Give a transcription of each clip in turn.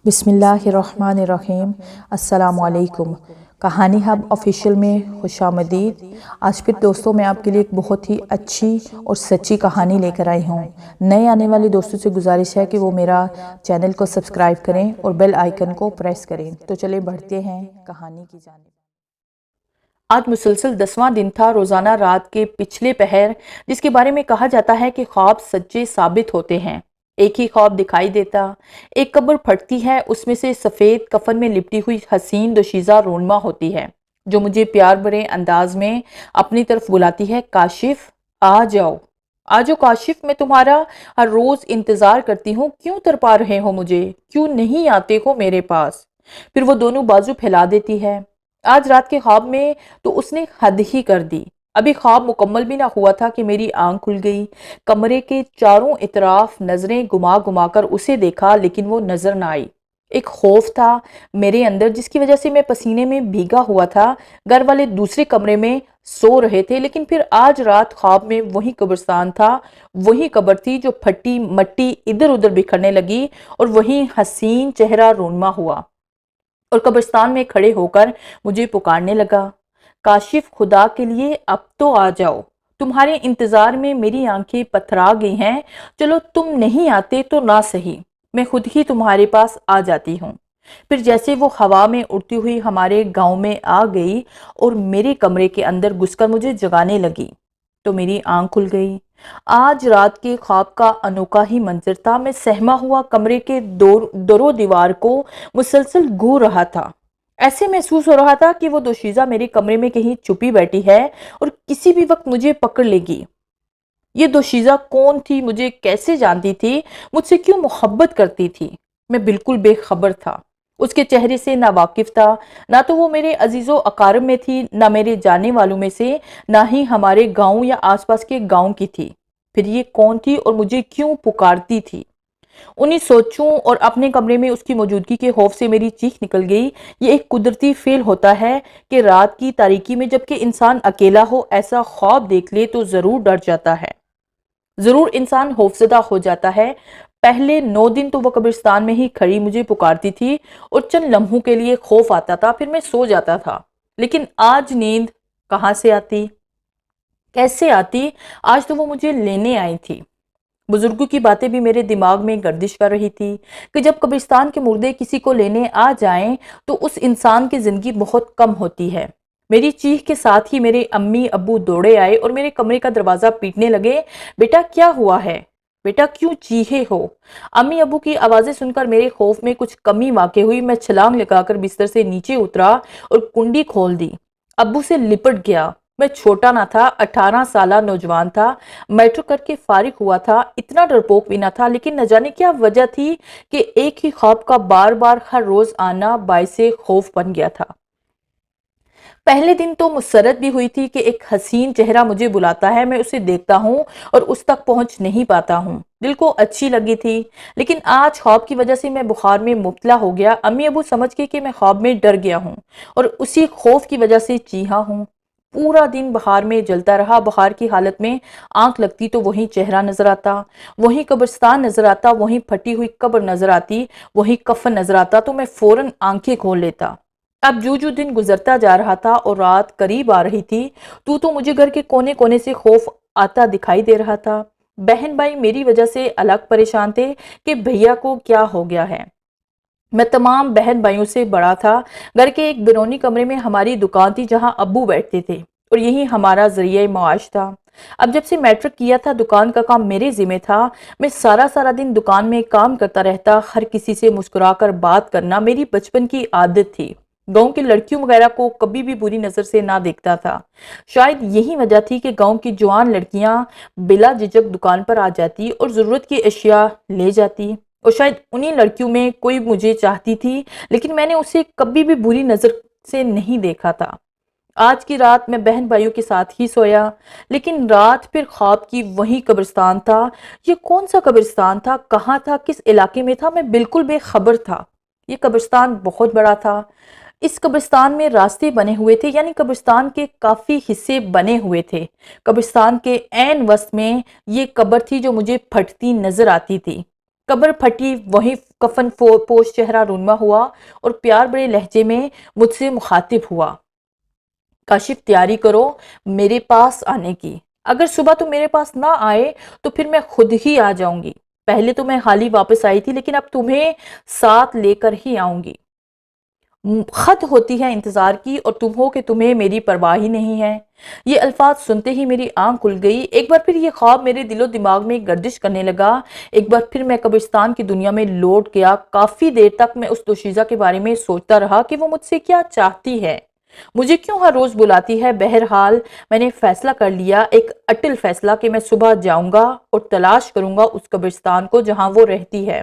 بسم اللہ الرحمن الرحیم۔ السلام علیکم۔ کہانی ہب آفیشیل میں خوش آمدید۔ آج پھر دوستوں میں آپ کے لیے ایک بہت ہی اچھی اور سچی کہانی لے کر آئی ہوں۔ نئے آنے والے دوستوں سے گزارش ہے کہ وہ میرا چینل کو سبسکرائب کریں اور بیل آئیکن کو پریس کریں۔ تو چلیں بڑھتے ہیں کہانی کی جانب۔ آج مسلسل 10واں دن تھا روزانہ رات کے پچھلے پہر، جس کے بارے میں کہا جاتا ہے کہ خواب سچے ثابت ہوتے ہیں۔ ایک ہی خواب دکھائی دیتا، ایک قبر پھٹتی ہے، اس میں سے سفید کفن میں لپٹی ہوئی حسین دوشیزہ رونما ہوتی ہے جو مجھے پیار بھرے انداز میں اپنی طرف بلاتی ہے۔ کاشف آ جاؤ، آ جاؤ کاشف، میں تمہارا ہر روز انتظار کرتی ہوں، کیوں تڑپا رہے ہو مجھے، کیوں نہیں آتے ہو میرے پاس؟ پھر وہ دونوں بازو پھیلا دیتی ہے۔ آج رات کے خواب میں تو اس نے حد ہی کر دی۔ ابھی خواب مکمل بھی نہ ہوا تھا کہ میری آنکھ کھل گئی۔ کمرے کے چاروں اطراف نظریں گما گما کر اسے دیکھا، لیکن وہ نظر نہ آئی۔ ایک خوف تھا میرے اندر جس کی وجہ سے میں پسینے میں بھیگا ہوا تھا۔ گھر والے دوسرے کمرے میں سو رہے تھے، لیکن پھر آج رات خواب میں وہی قبرستان تھا، وہی قبر تھی جو پھٹی مٹی ادھر ادھر بکھرنے لگی اور وہی حسین چہرہ رونما ہوا اور قبرستان میں کھڑے ہو کر مجھے پکارنے لگا، کاشف خدا کے لیے اب تو آ جاؤ، تمہارے انتظار میں میری آنکھیں پتھرا گئی ہیں، چلو تم نہیں آتے تو نہ سہی، میں خود ہی تمہارے پاس آ جاتی ہوں۔ پھر جیسے وہ ہوا میں اڑتی ہوئی ہمارے گاؤں میں آ گئی اور میرے کمرے کے اندر گھس کر مجھے جگانے لگی تو میری آنکھ کھل گئی۔ آج رات کے خواب کا انوکھا ہی منظر تھا۔ میں سہما ہوا کمرے کے دورو دیوار کو مسلسل گھور رہا تھا۔ ایسے محسوس ہو رہا تھا کہ وہ دوشیزہ میرے کمرے میں کہیں چھپی بیٹھی ہے اور کسی بھی وقت مجھے پکڑ لے گی۔ یہ دوشیزہ کون تھی؟ مجھے کیسے جانتی تھی؟ مجھ سے کیوں محبت کرتی تھی؟ میں بالکل بے خبر تھا، اس کے چہرے سے نہ واقف تھا، نہ تو وہ میرے عزیز و اقارب میں تھی، نہ میرے جاننے والوں میں سے، نہ ہی ہمارے گاؤں یا آس پاس کے گاؤں کی تھی۔ پھر یہ کون تھی اور مجھے کیوں پکارتی تھی؟ انہی سوچوں اور اپنے کمرے میں اس کی موجودگی کے خوف سے میری چیخ نکل گئی۔ یہ ایک قدرتی فعل ہوتا ہے کہ رات کی تاریکی میں جب کہ انسان اکیلا ہو ایسا خواب دیکھ لے تو ضرور ڈر جاتا ہے، ضرور انسان خوفزدہ ہو جاتا ہے۔ پہلے 9 دن تو وہ قبرستان میں ہی کھڑی مجھے پکارتی تھی اور چند لمحوں کے لیے خوف آتا تھا، پھر میں سو جاتا تھا، لیکن آج نیند کہاں سے آتی، کیسے آتی؟ آج تو وہ مجھے لینے آئی تھی۔ بزرگوں کی باتیں بھی میرے دماغ میں گردش کر رہی تھی کہ جب قبرستان کے مردے کسی کو لینے آ جائیں تو اس انسان کی زندگی بہت کم ہوتی ہے۔ میری چیخ کے ساتھ ہی میرے امی ابو دوڑے آئے اور میرے کمرے کا دروازہ پیٹنے لگے، بیٹا کیا ہوا ہے؟ بیٹا کیوں چیخے ہو؟ امی ابو کی آوازیں سن کر میرے خوف میں کچھ کمی واقع ہوئی۔ میں چھلانگ لگا کر بستر سے نیچے اترا اور کنڈی کھول دی، ابو سے لپٹ گیا۔ میں چھوٹا نہ تھا، 18 سالہ نوجوان تھا، میٹرک کر کے فارغ ہوا تھا، اتنا ڈرپوک بھی نہ تھا، لیکن نہ جانے کیا وجہ تھی کہ ایک ہی خواب کا بار بار ہر روز آنا باعث خوف بن گیا تھا۔ پہلے دن تو مسرت بھی ہوئی تھی کہ ایک حسین چہرہ مجھے بلاتا ہے، میں اسے دیکھتا ہوں اور اس تک پہنچ نہیں پاتا ہوں، دل کو اچھی لگی تھی، لیکن آج خواب کی وجہ سے میں بخار میں مبتلا ہو گیا۔ امی ابو سمجھ کے کہ میں خواب میں ڈر گیا ہوں اور اسی خوف کی وجہ سے چیخا ہوں۔ پورا دن بخار میں جلتا رہا۔ بخار کی حالت میں آنکھ لگتی تو وہی چہرہ نظر آتا، وہی قبرستان نظر آتا، وہی پھٹی ہوئی قبر نظر آتی، وہی کفن نظر آتا تو میں فوراً آنکھیں کھول لیتا۔ اب جو دن گزرتا جا رہا تھا اور رات قریب آ رہی تھی تو مجھے گھر کے کونے کونے سے خوف آتا دکھائی دے رہا تھا۔ بہن بھائی میری وجہ سے الگ پریشان تھے کہ بھیا کو کیا ہو گیا ہے۔ میں تمام بہن بھائیوں سے بڑا تھا۔ گھر کے ایک بیرونی کمرے میں ہماری دکان تھی جہاں ابو بیٹھتے تھے اور یہی ہمارا ذریعہ معاش تھا۔ اب جب سے میٹرک کیا تھا دکان کا کام میرے ذمہ تھا۔ میں سارا دن دکان میں کام کرتا رہتا، ہر کسی سے مسکرا کر بات کرنا میری بچپن کی عادت تھی۔ گاؤں کی لڑکیوں وغیرہ کو کبھی بھی بری نظر سے نہ دیکھتا تھا۔ شاید یہی وجہ تھی کہ گاؤں کی جوان لڑکیاں بلا جھجک دکان پر آ جاتی اور ضرورت کی اشیاء لے جاتی، اور شاید انہی لڑکیوں میں کوئی مجھے چاہتی تھی، لیکن میں نے اسے کبھی بھی بری نظر سے نہیں دیکھا تھا۔ آج کی رات میں بہن بھائیوں کے ساتھ ہی سویا، لیکن رات پھر خواب کی وہی قبرستان تھا۔ یہ کون سا قبرستان تھا؟ کہاں تھا؟ کس علاقے میں تھا؟ میں بالکل بے خبر تھا۔ یہ قبرستان بہت بڑا تھا۔ اس قبرستان میں راستے بنے ہوئے تھے، یعنی قبرستان کے کافی حصے بنے ہوئے تھے۔ قبرستان کے عین وسط میں یہ قبر تھی جو مجھے پھٹتی نظر آتی تھی۔ قبر پھٹی، وہیں کفن پوش چہرہ رونما ہوا اور پیار بڑے لہجے میں مجھ سے مخاطب ہوا، کاشف تیاری کرو میرے پاس آنے کی، اگر صبح تم میرے پاس نہ آئے تو پھر میں خود ہی آ جاؤں گی، پہلے تو میں خالی واپس آئی تھی لیکن اب تمہیں ساتھ لے کر ہی آؤں گی، خط ہوتی ہے انتظار کی اور تم ہو کہ تمہیں میری پرواہ ہی نہیں ہے۔ یہ الفاظ سنتے ہی میری آنکھ کھل گئی، ایک بار پھر یہ خواب میرے دل و دماغ میں گردش کرنے لگا، ایک بار پھر میں قبرستان کی دنیا میں لوٹ گیا۔ کافی دیر تک میں اس دوشیزہ کے بارے میں سوچتا رہا کہ وہ مجھ سے کیا چاہتی ہے، مجھے کیوں ہر روز بلاتی ہے۔ بہرحال میں نے فیصلہ کر لیا، ایک اٹل فیصلہ، کہ میں صبح جاؤں گا اور تلاش کروں گا اس قبرستان کو جہاں وہ رہتی ہے۔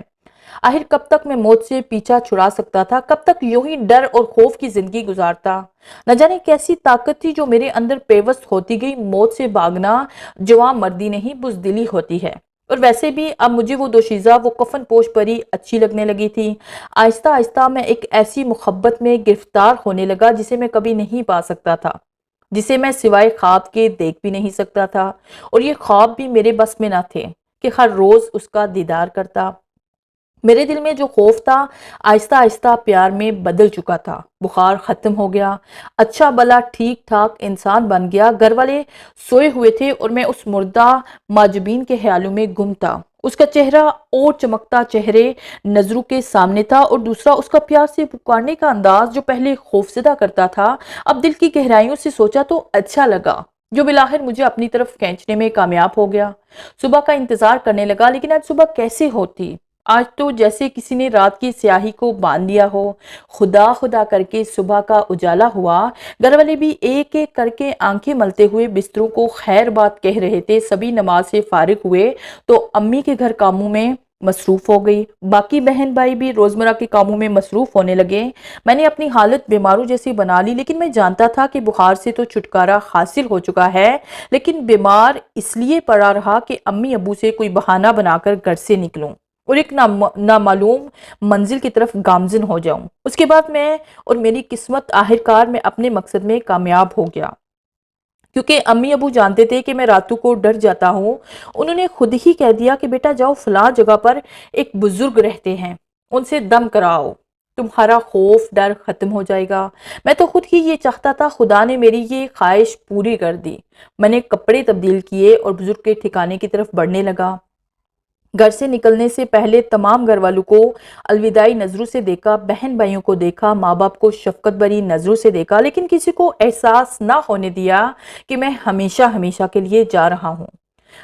آخر کب تک میں موت سے پیچھا چھڑا سکتا تھا، کب تک یوں ہی ڈر اور خوف کی زندگی گزارتا؟ نہ جانے کیسی طاقت تھی جو میرے اندر پیوست ہوتی گئی۔ موت سے بھاگنا جواں مردی نہیں، بزدلی ہوتی ہے، اور ویسے بھی اب مجھے وہ دوشیزہ، وہ کفن پوش پری اچھی لگنے لگی تھی۔ آہستہ آہستہ میں ایک ایسی محبت میں گرفتار ہونے لگا جسے میں کبھی نہیں پا سکتا تھا، جسے میں سوائے خواب کے دیکھ بھی نہیں سکتا تھا، اور یہ خواب بھی میرے بس میں نہ تھے کہ ہر روز اس کا دیدار کرتا۔ میرے دل میں جو خوف تھا آہستہ آہستہ پیار میں بدل چکا تھا، بخار ختم ہو گیا، اچھا بلا ٹھیک ٹھاک انسان بن گیا۔ گھر والے سوئے ہوئے تھے اور میں اس مردہ ماجبین کے خیالوں میں گم تھا۔ اس کا چہرہ اور چمکتا چہرے نظروں کے سامنے تھا، اور دوسرا اس کا پیار سے پکارنے کا انداز جو پہلے خوفزدہ کرتا تھا، اب دل کی گہرائیوں سے سوچا تو اچھا لگا، جو بالآخر مجھے اپنی طرف کھینچنے میں کامیاب ہو گیا۔ صبح کا انتظار کرنے لگا، لیکن آج صبح کیسے ہوتی؟ آج تو جیسے کسی نے رات کی سیاہی کو باندھ دیا ہو۔ خدا خدا کر کے صبح کا اجالا ہوا، گھر والے بھی ایک ایک کر کے آنکھیں ملتے ہوئے بستروں کو خیر بات کہہ رہے تھے۔ سبھی نماز سے فارغ ہوئے تو امی کے گھر کاموں میں مصروف ہو گئی، باقی بہن بھائی بھی روزمرہ کے کاموں میں مصروف ہونے لگے۔ میں نے اپنی حالت بیماروں جیسی بنا لی، لیکن میں جانتا تھا کہ بخار سے تو چھٹکارا حاصل ہو چکا ہے، لیکن بیمار اس لیے پڑا رہا کہ امی ابو سے کوئی بہانہ بنا کر گھر سے نکلوں اور ایک نامعلوم منزل کی طرف گامزن ہو جاؤں۔ اس کے بعد میں اور میری قسمت آخرکار میں اپنے مقصد میں کامیاب ہو گیا، کیونکہ امی ابو جانتے تھے کہ میں راتوں کو ڈر جاتا ہوں۔ انہوں نے خود ہی کہہ دیا کہ بیٹا جاؤ، فلاں جگہ پر ایک بزرگ رہتے ہیں، ان سے دم کراؤ، تمہارا خوف ڈر ختم ہو جائے گا۔ میں تو خود ہی یہ چاہتا تھا، خدا نے میری یہ خواہش پوری کر دی۔ میں نے کپڑے تبدیل کیے اور بزرگ کے ٹھکانے کی طرف بڑھنے لگا۔ گھر سے نکلنے سے پہلے تمام گھر والوں کو الوداعی نظروں سے دیکھا، بہن بھائیوں کو دیکھا، ماں باپ کو شفقت بھری نظروں سے دیکھا، لیکن کسی کو احساس نہ ہونے دیا کہ میں ہمیشہ ہمیشہ کے لیے جا رہا ہوں۔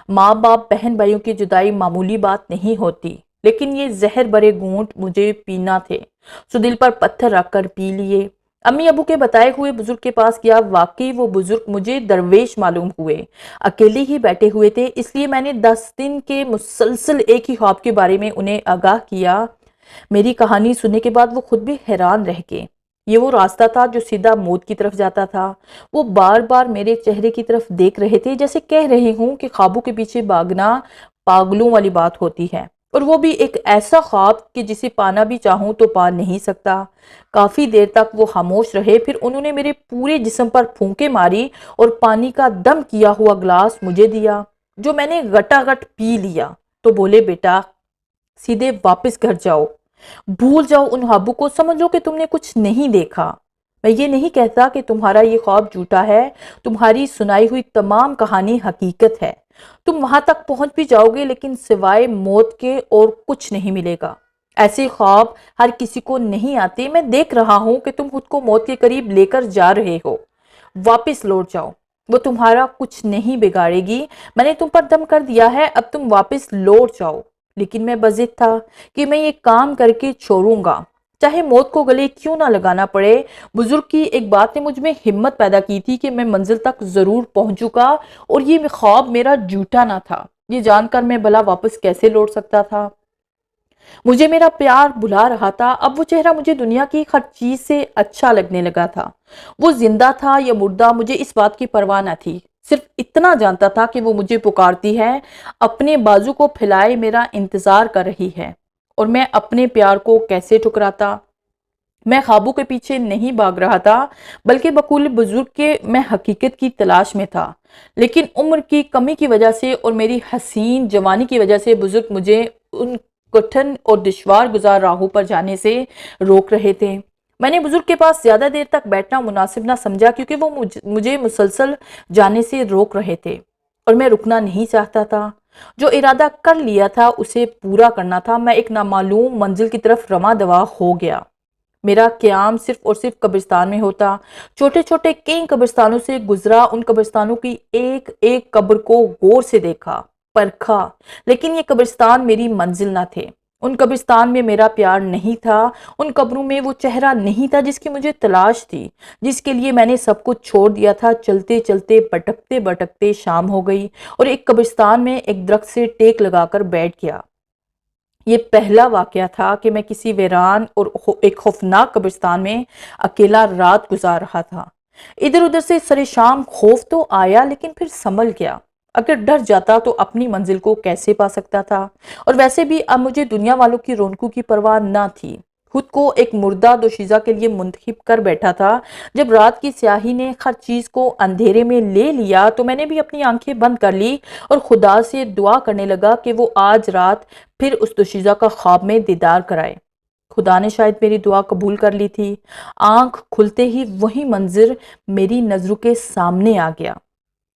ماں باپ بہن بھائیوں کی جدائی معمولی بات نہیں ہوتی، لیکن یہ زہر بھرے گھونٹ مجھے پینا تھے، سو دل پر پتھر رکھ کر پی لیے۔ امی ابو کے بتائے ہوئے بزرگ کے پاس گیا، واقعی وہ بزرگ مجھے درویش معلوم ہوئے، اکیلے ہی بیٹھے ہوئے تھے، اس لیے میں نے 10 دن کے مسلسل ایک ہی خواب کے بارے میں انہیں آگاہ کیا۔ میری کہانی سننے کے بعد وہ خود بھی حیران رہ گئے۔ یہ وہ راستہ تھا جو سیدھا موت کی طرف جاتا تھا۔ وہ بار بار میرے چہرے کی طرف دیکھ رہے تھے، جیسے کہہ رہے ہوں کہ خوابوں کے پیچھے بھاگنا پاگلوں والی بات ہوتی ہے، اور وہ بھی ایک ایسا خواب کہ جسے پانا بھی چاہوں تو پا نہیں سکتا۔ کافی دیر تک وہ خاموش رہے، پھر انہوں نے میرے پورے جسم پر پھونکے ماری اور پانی کا دم کیا ہوا گلاس مجھے دیا، جو میں نے گٹا گٹ پی لیا۔ تو بولے، بیٹا سیدھے واپس گھر جاؤ، بھول جاؤ ان خوابوں کو، سمجھو کہ تم نے کچھ نہیں دیکھا۔ میں یہ نہیں کہتا کہ تمہارا یہ خواب جھوٹا ہے، تمہاری سنائی ہوئی تمام کہانی حقیقت ہے، تم وہاں تک پہنچ بھی جاؤ گے، لیکن سوائے موت کے اور کچھ نہیں ملے گا۔ ایسے خواب ہر کسی کو نہیں آتے۔ میں دیکھ رہا ہوں کہ تم خود کو موت کے قریب لے کر جا رہے ہو، واپس لوٹ جاؤ، وہ تمہارا کچھ نہیں بگاڑے گی، میں نے تم پر دم کر دیا ہے، اب تم واپس لوٹ جاؤ۔ لیکن میں بضد تھا کہ میں یہ کام کر کے چھوڑوں گا، چاہے موت کو گلے کیوں نہ لگانا پڑے۔ بزرگ کی ایک بات نے مجھ میں ہمت پیدا کی تھی کہ میں منزل تک ضرور پہنچوں گا، اور یہ خواب میرا جھوٹا نہ تھا۔ یہ جان کر میں بھلا واپس کیسے لوٹ سکتا تھا؟ مجھے میرا پیار بلا رہا تھا، اب وہ چہرہ مجھے دنیا کی ہر چیز سے اچھا لگنے لگا تھا۔ وہ زندہ تھا یا مردہ، مجھے اس بات کی پرواہ نہ تھی، صرف اتنا جانتا تھا کہ وہ مجھے پکارتی ہے، اپنے بازو کو پھیلائے میرا انتظار کر رہی ہے، اور میں اپنے پیار کو کیسے ٹھکراتا۔ میں خوابوں کے پیچھے نہیں بھاگ رہا تھا، بلکہ بقول بزرگ کے میں حقیقت کی تلاش میں تھا، لیکن عمر کی کمی کی وجہ سے اور میری حسین جوانی کی وجہ سے بزرگ مجھے ان کٹھن اور دشوار گزار راہوں پر جانے سے روک رہے تھے۔ میں نے بزرگ کے پاس زیادہ دیر تک بیٹھنا مناسب نہ سمجھا کیونکہ وہ مجھے مسلسل جانے سے روک رہے تھے اور میں رکنا نہیں چاہتا تھا۔ جو ارادہ کر لیا تھا اسے پورا کرنا تھا۔ میں ایک نامعلوم منزل کی طرف رواں دواں ہو گیا۔ میرا قیام صرف اور صرف قبرستان میں ہوتا۔ چھوٹے چھوٹے کئی قبرستانوں سے گزرا، ان قبرستانوں کی ایک ایک قبر کو غور سے دیکھا، پرکھا، لیکن یہ قبرستان میری منزل نہ تھے۔ ان قبرستان میں میرا پیار نہیں تھا، ان قبروں میں وہ چہرہ نہیں تھا جس کی مجھے تلاش تھی، جس کے لیے میں نے سب کچھ چھوڑ دیا تھا۔ چلتے چلتے بھٹکتے بھٹکتے شام ہو گئی اور ایک قبرستان میں ایک درخت سے ٹیک لگا کر بیٹھ گیا۔ یہ پہلا واقعہ تھا کہ میں کسی ویران اور ایک خوفناک قبرستان میں اکیلا رات گزار رہا تھا۔ ادھر ادھر سے سر شام خوف تو آیا لیکن پھر سنبھل گیا۔ اگر ڈر جاتا تو اپنی منزل کو کیسے پا سکتا تھا؟ اور ویسے بھی اب مجھے دنیا والوں کی رونقوں کی پرواہ نہ تھی۔ خود کو ایک مردہ دوشیزہ کے لیے منتخب کر بیٹھا تھا۔ جب رات کی سیاہی نے ہر چیز کو اندھیرے میں لے لیا تو میں نے بھی اپنی آنکھیں بند کر لی اور خدا سے دعا کرنے لگا کہ وہ آج رات پھر اس دوشیزہ کا خواب میں دیدار کرائے۔ خدا نے شاید میری دعا قبول کر لی تھی۔ آنکھ کھلتے ہی وہی منظر میری نظروں کے سامنے آ گیا۔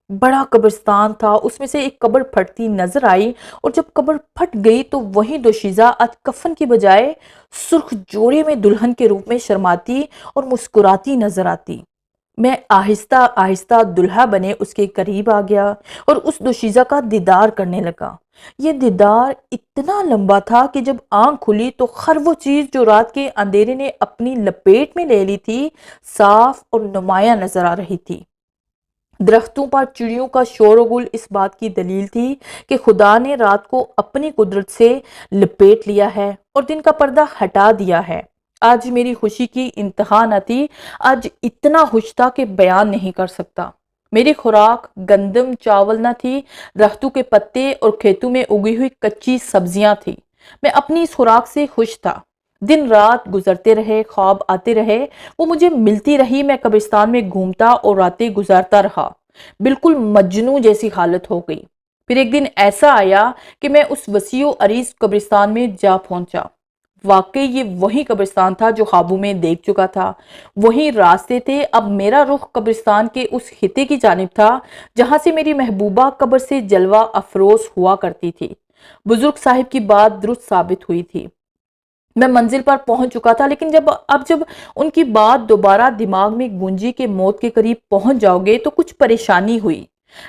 بڑا قبرستان تھا، اس میں سے ایک قبر پھٹتی نظر آئی اور جب قبر پھٹ گئی تو وہی دوشیزہ آج کفن کی بجائے سرخ جوڑے میں دلہن کے روپ میں شرماتی اور مسکراتی نظر آتی۔ میں آہستہ آہستہ دلہا بنے اس کے قریب آ گیا اور اس دوشیزہ کا دیدار کرنے لگا۔ یہ دیدار اتنا لمبا تھا کہ جب آنکھ کھلی تو ہر وہ چیز جو رات کے اندھیرے نے اپنی لپیٹ میں لے لی تھی صاف اور نمایاں نظر آ رہی تھی۔ درختوں پر چڑیوں کا شور و گل اس بات کی دلیل تھی کہ خدا نے رات کو اپنی قدرت سے لپیٹ لیا ہے اور دن کا پردہ ہٹا دیا ہے۔ آج میری خوشی کی انتہا نہ تھی، آج اتنا خوش تھا کہ بیان نہیں کر سکتا۔ میری خوراک گندم چاول نہ تھی، درختوں کے پتے اور کھیتوں میں اگی ہوئی کچی سبزیاں تھی۔ میں اپنی اس خوراک سے خوش تھا۔ دن رات گزرتے رہے، خواب آتے رہے، وہ مجھے ملتی رہی۔ میں قبرستان میں گھومتا اور راتیں گزارتا رہا۔ بالکل مجنوں جیسی حالت ہو گئی۔ پھر ایک دن ایسا آیا کہ میں اس وسیع و عریض قبرستان میں جا پہنچا۔ واقعی یہ وہی قبرستان تھا جو خوابوں میں دیکھ چکا تھا، وہی راستے تھے۔ اب میرا رخ قبرستان کے اس خطے کی جانب تھا جہاں سے میری محبوبہ قبر سے جلوہ افروز ہوا کرتی تھی۔ بزرگ صاحب کی بات درست ثابت ہوئی تھی۔ میں منزل پر پہنچ چکا تھا، لیکن جب ان کی بات دوبارہ دماغ میں گونجی کہ موت کے قریب پہنچ جاؤ گے تو کچھ پریشانی ہوئی۔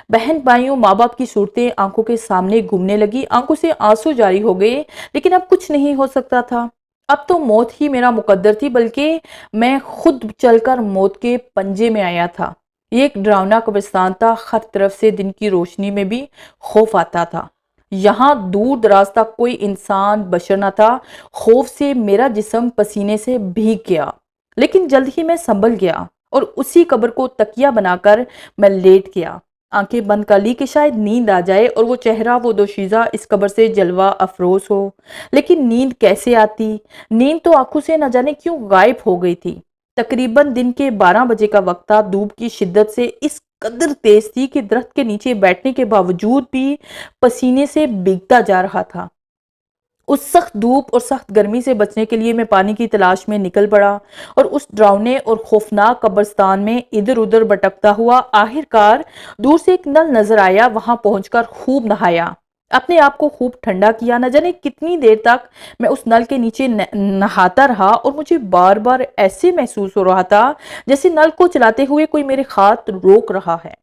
بہن بھائیوں ماں باپ کی صورتیں آنکھوں کے سامنے گھومنے لگی، آنکھوں سے آنسو جاری ہو گئے، لیکن اب کچھ نہیں ہو سکتا تھا۔ اب تو موت ہی میرا مقدر تھی، بلکہ میں خود چل کر موت کے پنجے میں آیا تھا۔ یہ ایک ڈراؤنا قبرستان تھا، ہر طرف سے دن کی روشنی میں بھی خوف آتا تھا۔ یہاں دور دراز تک کوئی انسان بشر نہ تھا۔ خوف سے میرا جسم پسینے سے بھیگ گیا، لیکن جلد ہی میں سنبھل گیا اور اسی قبر کو تکیہ بنا کر میں لیٹ گیا۔ آنکھیں بند کر لی کہ شاید نیند آ جائے اور وہ چہرہ، وہ دوشیزہ اس قبر سے جلوہ افروز ہو۔ لیکن نیند کیسے آتی؟ نیند تو آنکھوں سے نہ جانے کیوں غائب ہو گئی تھی۔ تقریباً دن کے 12 بجے کا وقت تھا۔ دھوپ کی شدت سے اس قدر تیز تھی کہ درخت کے نیچے بیٹھنے کے باوجود بھی پسینے سے بھیگتا جا رہا تھا۔ اس سخت دھوپ اور سخت گرمی سے بچنے کے لیے میں پانی کی تلاش میں نکل پڑا اور اس ڈراؤنے اور خوفناک قبرستان میں ادھر ادھر بھٹکتا ہوا آخرکار دور سے ایک نل نظر آیا۔ وہاں پہنچ کر خوب نہایا، اپنے آپ کو خوب ٹھنڈا کیا۔ نہ جانے کتنی دیر تک میں اس نل کے نیچے نہاتا رہا اور مجھے بار بار ایسے محسوس ہو رہا تھا جیسے نل کو چلاتے ہوئے کوئی میرے ہاتھ روک رہا ہے،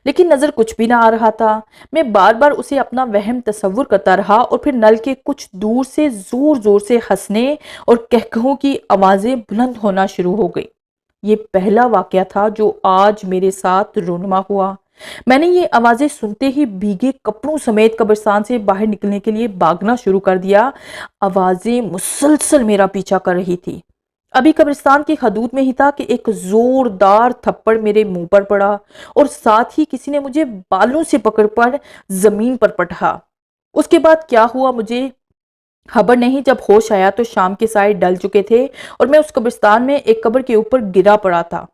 لیکن نظر کچھ بھی نہ آ رہا تھا۔ میں بار بار اسے اپنا وہم تصور کرتا رہا اور پھر نل کے کچھ دور سے زور زور سے ہنسنے اور کہکہوں کی آوازیں بلند ہونا شروع ہو گئی۔ یہ پہلا واقعہ تھا جو آج میرے ساتھ رونما ہوا۔ میں نے یہ آوازیں سنتے ہی بھیگے کپڑوں سمیت قبرستان سے باہر نکلنے کے لیے بھاگنا شروع کر دیا۔ آوازیں مسلسل میرا پیچھا کر رہی تھی۔ ابھی قبرستان کی حدود میں ہی تھا کہ ایک زوردار تھپڑ میرے منہ پر پڑا اور ساتھ ہی کسی نے مجھے بالوں سے پکڑ پر زمین پر پٹھا۔ اس کے بعد کیا ہوا مجھے خبر نہیں۔ جب ہوش آیا تو شام کے سائے ڈل چکے تھے اور میں اس قبرستان میں ایک قبر کے اوپر گرا پڑا تھا۔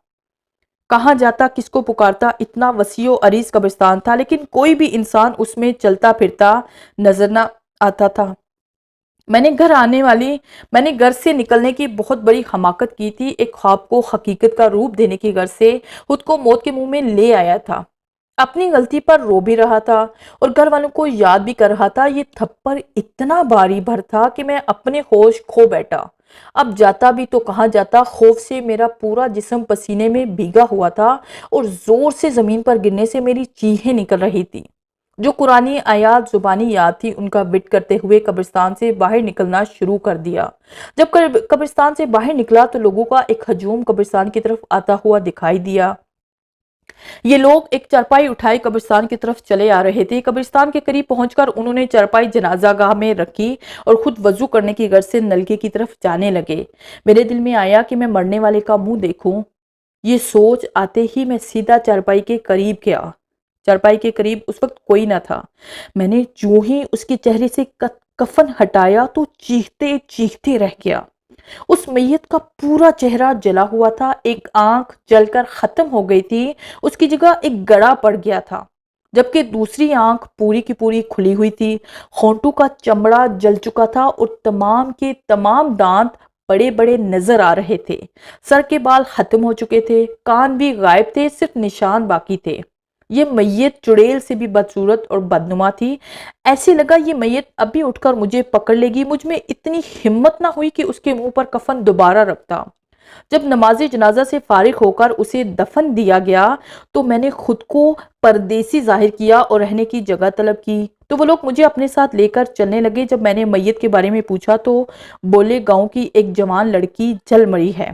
کہاں جاتا، کس کو پکارتا؟ اتنا وسیع و عریض قبرستان تھا لیکن کوئی بھی انسان اس میں چلتا پھرتا نظر نہ آتا تھا۔ میں نے گھر سے نکلنے کی بہت بڑی حماقت کی تھی، ایک خواب کو حقیقت کا روپ دینے کی غرض سے خود کو موت کے منہ میں لے آیا تھا، اپنی غلطی پر رو بھی رہا تھا اور گھر والوں کو یاد بھی کر رہا تھا۔ یہ تھپڑ اتنا باری بھر تھا کہ میں اپنے ہوش کھو بیٹھا، اب جاتا بھی تو کہاں جاتا، خوف سے میرا پورا جسم پسینے میں بھیگا ہوا تھا اور زور سے زمین پر گرنے سے میری چیخیں نکل رہی تھی۔ جو قرآنی آیات زبانی یاد تھی ان کا وٹ کرتے ہوئے قبرستان سے باہر نکلنا شروع کر دیا۔ جب قبرستان سے باہر نکلا تو لوگوں کا ایک ہجوم قبرستان کی طرف آتا ہوا دکھائی دیا۔ یہ لوگ ایک چارپائی اٹھائے قبرستان کی طرف چلے آ رہے تھے۔ قبرستان کے قریب پہنچ کر انہوں نے چارپائی جنازہ گاہ میں رکھی اور خود وضو کرنے کی غرض سے نلکے کی طرف جانے لگے۔ میرے دل میں آیا کہ میں مرنے والے کا منہ دیکھوں۔ یہ سوچ آتے ہی میں سیدھا چارپائی کے قریب گیا۔ چارپائی کے قریب اس وقت کوئی نہ تھا۔ میں نے جو ہی اس کے چہرے سے کفن ہٹایا تو چیختے چیختے رہ گیا۔ اس میت کا پورا چہرہ جلا ہوا تھا، ایک آنکھ جل کر ختم ہو گئی تھی، اس کی جگہ ایک گڑا پڑ گیا تھا، جبکہ دوسری آنکھ پوری کی پوری کھلی ہوئی تھی۔ ہونٹوں کا چمڑا جل چکا تھا اور تمام کے تمام دانت بڑے بڑے نظر آ رہے تھے۔ سر کے بال ختم ہو چکے تھے، کان بھی غائب تھے، صرف نشان باقی تھے۔ یہ میت چڑیل سے بھی بدصورت اور بدنما تھی۔ ایسے لگا یہ میت ابھی اٹھ کر مجھے پکڑ لے گی۔ مجھ میں اتنی ہمت نہ ہوئی کہ اس کے منہ پر کفن دوبارہ رکھتا۔ جب نماز جنازہ سے فارغ ہو کر اسے دفن دیا گیا تو میں نے خود کو پردیسی ظاہر کیا اور رہنے کی جگہ طلب کی، تو وہ لوگ مجھے اپنے ساتھ لے کر چلنے لگے۔ جب میں نے میت کے بارے میں پوچھا تو بولے گاؤں کی ایک جوان لڑکی جل مری ہے،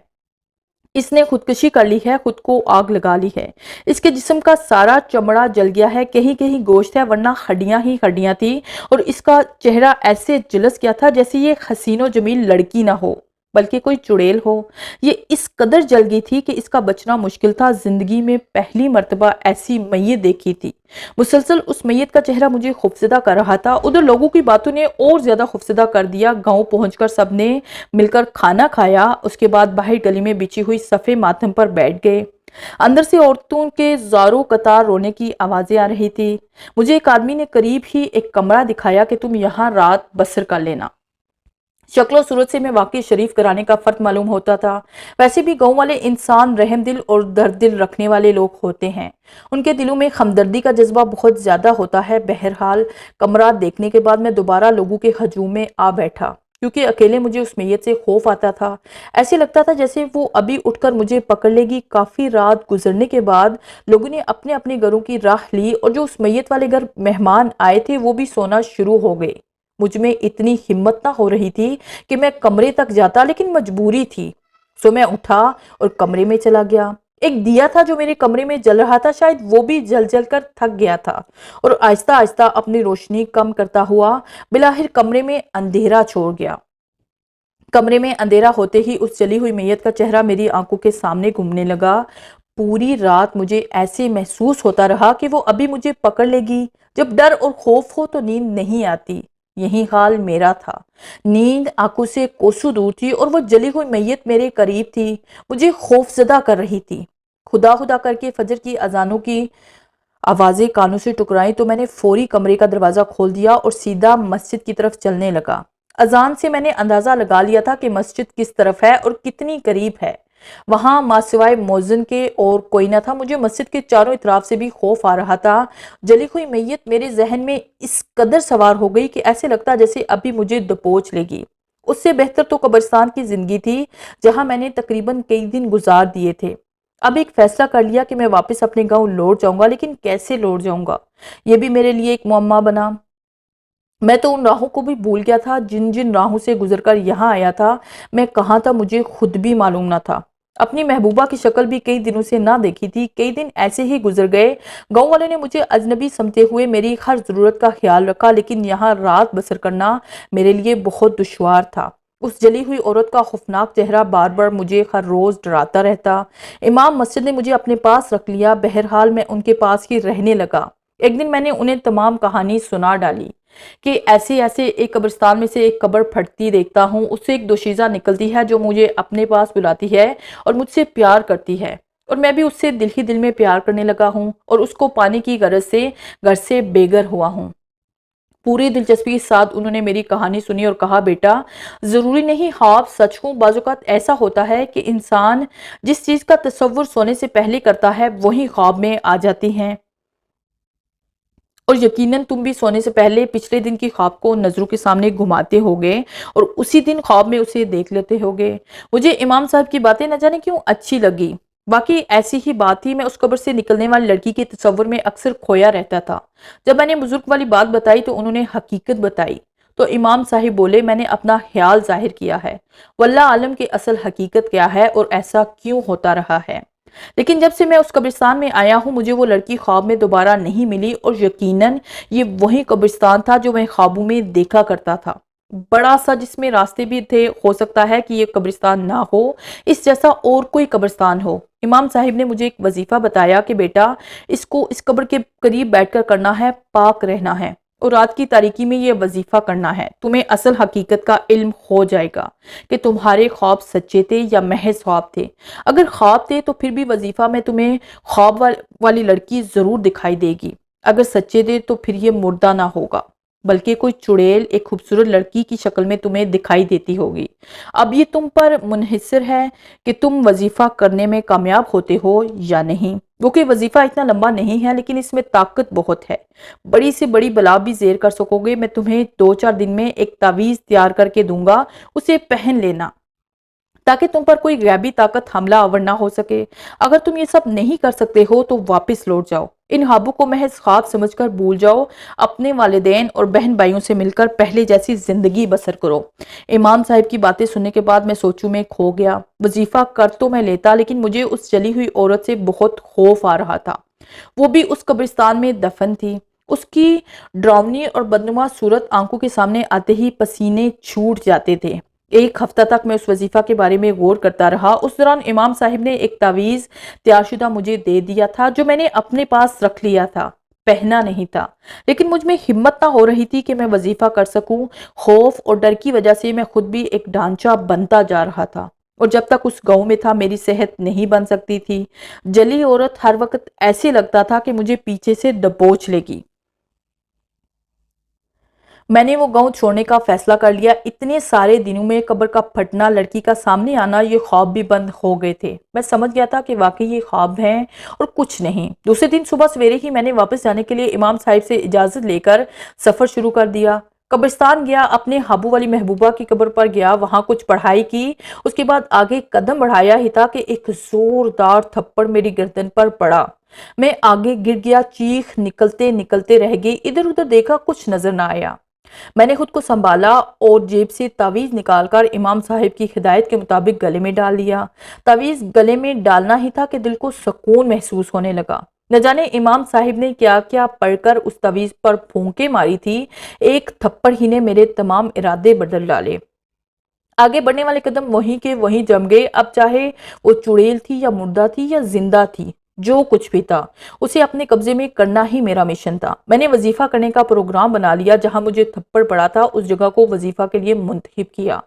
اس نے خودکشی کر لی ہے، خود کو آگ لگا لی ہے، اس کے جسم کا سارا چمڑا جل گیا ہے، کہیں کہیں گوشت ہے ورنہ ہڈیاں ہی ہڈیاں تھی، اور اس کا چہرہ ایسے جلس گیا تھا جیسے یہ حسین و جمیل لڑکی نہ ہو بلکہ کوئی چڑیل ہو۔ یہ اس قدر جل گئی تھی کہ اس کا بچنا مشکل تھا۔ زندگی میں پہلی مرتبہ ایسی میت دیکھی تھی۔ مسلسل اس میت کا چہرہ مجھے خوفزدہ کر رہا تھا۔ ادھر لوگوں کی باتوں نے اور زیادہ خوفزدہ کر دیا۔ گاؤں پہنچ کر سب نے مل کر کھانا کھایا، اس کے بعد باہر گلی میں بچھی ہوئی صفے ماتم پر بیٹھ گئے۔ اندر سے عورتوں کے زاروں قطار رونے کی آوازیں آ رہی تھی۔ مجھے ایک آدمی نے قریب ہی ایک کمرہ دکھایا کہ تم یہاں رات بسر کر لینا۔ شکل و صورت سے میں واقعی شریف گھرانے کا فرد معلوم ہوتا تھا۔ ویسے بھی گاؤں والے انسان رحم دل اور درد دل رکھنے والے لوگ ہوتے ہیں، ان کے دلوں میں ہمدردی کا جذبہ بہت زیادہ ہوتا ہے۔ بہرحال کمرہ دیکھنے کے بعد میں دوبارہ لوگوں کے ہجوم میں آ بیٹھا، کیونکہ اکیلے مجھے اس میت سے خوف آتا تھا۔ ایسے لگتا تھا جیسے وہ ابھی اٹھ کر مجھے پکڑ لے گی۔ کافی رات گزرنے کے بعد لوگوں نے اپنے اپنے گھروں کی راہ لی اور جو اس میت والے گھر مہمان آئے تھے وہ بھی سونا شروع ہو گئے۔ مجھ میں اتنی ہمت نہ ہو رہی تھی کہ میں کمرے تک جاتا، لیکن مجبوری تھی، سو میں اٹھا اور کمرے میں چلا گیا۔ ایک دیا تھا جو میرے کمرے میں جل رہا تھا، شاید وہ بھی جل جل کر تھک گیا تھا اور آہستہ آہستہ اپنی روشنی کم کرتا ہوا بالآخر کمرے میں اندھیرا چھوڑ گیا۔ کمرے میں اندھیرا ہوتے ہی اس جلی ہوئی میت کا چہرہ میری آنکھوں کے سامنے گھومنے لگا۔ پوری رات مجھے ایسے محسوس ہوتا رہا کہ وہ ابھی مجھے پکڑ لے گی۔ جب ڈر اور خوف ہو تو نیند نہیں آتی، یہی حال میرا تھا۔ نیند آنکھوں سے کوسوں دور تھی اور وہ جلی ہوئی میت میرے قریب تھی، مجھے خوف زدہ کر رہی تھی۔ خدا خدا کر کے فجر کی اذانوں کی آوازیں کانوں سے ٹکرائیں تو میں نے فوری کمرے کا دروازہ کھول دیا اور سیدھا مسجد کی طرف چلنے لگا۔ اذان سے میں نے اندازہ لگا لیا تھا کہ مسجد کس طرف ہے اور کتنی قریب ہے۔ وہاں ماں سوائے مؤذن کے اور کوئی نہ تھا۔ مجھے مسجد کے چاروں اطراف سے بھی خوف آ رہا تھا۔ جلی ہوئی میت میرے ذہن میں اس قدر سوار ہو گئی کہ ایسے لگتا جیسے ابھی مجھے دبوچ لے گی۔ اس سے بہتر تو قبرستان کی زندگی تھی جہاں میں نے تقریباً کئی دن گزار دیے تھے۔ اب ایک فیصلہ کر لیا کہ میں واپس اپنے گاؤں لوٹ جاؤں گا، لیکن کیسے لوٹ جاؤں گا یہ بھی میرے لیے ایک معمہ بنا۔ میں تو ان راہوں کو بھی بھول گیا تھا جن جن راہوں سے گزر کر یہاں آیا تھا۔ میں کہاں تھا مجھے خود بھی معلوم نہ تھا۔ اپنی محبوبہ کی شکل بھی کئی دنوں سے نہ دیکھی تھی۔ کئی دن ایسے ہی گزر گئے۔ گاؤں والے نے مجھے اجنبی سمجھتے ہوئے میری ہر ضرورت کا خیال رکھا، لیکن یہاں رات بسر کرنا میرے لیے بہت دشوار تھا۔ اس جلی ہوئی عورت کا خوفناک چہرہ بار بار مجھے ہر روز ڈراتا رہتا۔ امام مسجد نے مجھے اپنے پاس رکھ لیا۔ بہرحال میں ان کے پاس ہی رہنے لگا۔ ایک دن میں نے انہیں تمام کہانی سنا ڈالی کہ ایسے ایک قبرستان میں سے ایک قبر پھٹتی دیکھتا ہوں، اس سے ایک دوشیزہ نکلتی ہے جو مجھے اپنے پاس بلاتی ہے اور مجھ سے پیار کرتی ہے، اور میں بھی اس سے دل ہی دل میں پیار کرنے لگا ہوں اور اس کو پانے کی غرض سے گھر سے بے گھر ہوا ہوں۔ پوری دلچسپی کے ساتھ انہوں نے میری کہانی سنی اور کہا بیٹا ضروری نہیں خواب سچ ہوں، بعض اوقات ایسا ہوتا ہے کہ انسان جس چیز کا تصور سونے سے پہلے کرتا ہے وہی خواب میں آ جاتی ہیں، اور یقیناً تم بھی سونے سے پہلے پچھلے دن کی خواب کو نظروں کے سامنے گھماتے ہوگے اور اسی دن خواب میں اسے دیکھ لیتے ہوگے۔ مجھے امام صاحب کی باتیں نہ جانے کیوں اچھی لگی، باقی ایسی ہی بات تھی۔ میں اس قبر سے نکلنے والی لڑکی کے تصور میں اکثر کھویا رہتا تھا۔ جب میں نے بزرگ والی بات بتائی تو انہوں نے حقیقت بتائی، تو امام صاحب بولے میں نے اپنا خیال ظاہر کیا ہے، واللہ عالم کی اصل حقیقت کیا ہے اور ایسا کیوں ہوتا رہا ہے۔ لیکن جب سے میں اس قبرستان میں آیا ہوں مجھے وہ لڑکی خواب میں دوبارہ نہیں ملی، اور یقیناً یہ وہی قبرستان تھا جو میں خوابوں میں دیکھا کرتا تھا، بڑا سا جس میں راستے بھی تھے۔ ہو سکتا ہے کہ یہ قبرستان نہ ہو، اس جیسا اور کوئی قبرستان ہو۔ امام صاحب نے مجھے ایک وظیفہ بتایا کہ بیٹا اس کو اس قبر کے قریب بیٹھ کر کرنا ہے، پاک رہنا ہے، اور رات کی تاریکی میں یہ وظیفہ کرنا ہے۔ تمہیں اصل حقیقت کا علم ہو جائے گا کہ تمہارے خواب سچے تھے یا محض خواب تھے۔ اگر خواب تھے تو پھر بھی وظیفہ میں تمہیں خواب والی لڑکی ضرور دکھائی دے گی، اگر سچے تھے تو پھر یہ مردہ نہ ہوگا بلکہ کوئی چڑیل ایک خوبصورت لڑکی کی شکل میں تمہیں دکھائی دیتی ہوگی۔ اب یہ تم پر منحصر ہے کہ تم وظیفہ کرنے میں کامیاب ہوتے ہو یا نہیں۔ وہ کہ وظیفہ اتنا لمبا نہیں ہے لیکن اس میں طاقت بہت ہے، بڑی سے بڑی بلا بھی زیر کر سکو گے۔ میں تمہیں 2-4 دن میں ایک تعویذ تیار کر کے دوں گا، اسے پہن لینا تاکہ تم پر کوئی غیبی طاقت حملہ آور نہ ہو سکے۔ اگر تم یہ سب نہیں کر سکتے ہو تو واپس لوٹ جاؤ، ان خوابوں کو محض خواب سمجھ کر بھول جاؤ، اپنے والدین اور بہن بھائیوں سے مل کر پہلے جیسی زندگی بسر کرو۔ امام صاحب کی باتیں سننے کے بعد میں سوچوں میں کھو گیا۔ وظیفہ کر تو میں لیتا لیکن مجھے اس جلی ہوئی عورت سے بہت خوف آ رہا تھا، وہ بھی اس قبرستان میں دفن تھی۔ اس کی ڈراؤنی اور بدنما صورت آنکھوں کے سامنے آتے ہی پسینے چھوٹ جاتے تھے۔ 1 ہفتہ تک میں اس وظیفہ کے بارے میں غور کرتا رہا۔ اس دوران امام صاحب نے ایک تعویذ تیار شدہ مجھے دے دیا تھا جو میں نے اپنے پاس رکھ لیا تھا، پہنا نہیں تھا، لیکن مجھ میں ہمت نہ ہو رہی تھی کہ میں وظیفہ کر سکوں۔ خوف اور ڈر کی وجہ سے میں خود بھی ایک ڈھانچہ بنتا جا رہا تھا، اور جب تک اس گاؤں میں تھا میری صحت نہیں بن سکتی تھی۔ جلی عورت ہر وقت ایسے لگتا تھا کہ مجھے پیچھے سے دبوچ لے گی۔ میں نے وہ گاؤں چھوڑنے کا فیصلہ کر لیا۔ اتنے سارے دنوں میں قبر کا پھٹنا، لڑکی کا سامنے آنا، یہ خواب بھی بند ہو گئے تھے۔ میں سمجھ گیا تھا کہ واقعی یہ خواب ہیں اور کچھ نہیں۔ دوسرے دن صبح سویرے ہی میں نے واپس جانے کے لیے امام صاحب سے اجازت لے کر سفر شروع کر دیا۔ قبرستان گیا، اپنے ہابو والی محبوبہ کی قبر پر گیا، وہاں کچھ پڑھائی کی، اس کے بعد آگے قدم بڑھایا ہی تھا کہ ایک زوردار تھپڑ میری گردن پر پڑا۔ میں آگے گر گیا، چیخ نکلتے نکلتے رہ گئی۔ ادھر ادھر دیکھا، کچھ نظر نہ آیا۔ میں نے خود کو سنبھالا اور جیب سے تعویذ نکال کر امام صاحب کی ہدایت کے مطابق گلے میں ڈال لیا۔ تعویذ گلے میں ڈالنا ہی تھا کہ دل کو سکون محسوس ہونے لگا۔ نہ جانے امام صاحب نے کیا کیا پڑھ کر اس تعویذ پر پھونکے ماری تھی، ایک تھپڑ ہی نے میرے تمام ارادے بدل ڈالے۔ آگے بڑھنے والے قدم وہیں کے وہیں جم گئے۔ اب چاہے وہ چڑیل تھی یا مردہ تھی یا زندہ تھی، جو کچھ بھی تھا اسے اپنے قبضے میں کرنا ہی میرا مشن تھا۔ میں نے وظیفہ کرنے کا پروگرام بنا لیا، جہاں مجھے تھپڑ پڑا تھا اس جگہ کو وظیفہ کے لیے منتخب کیا،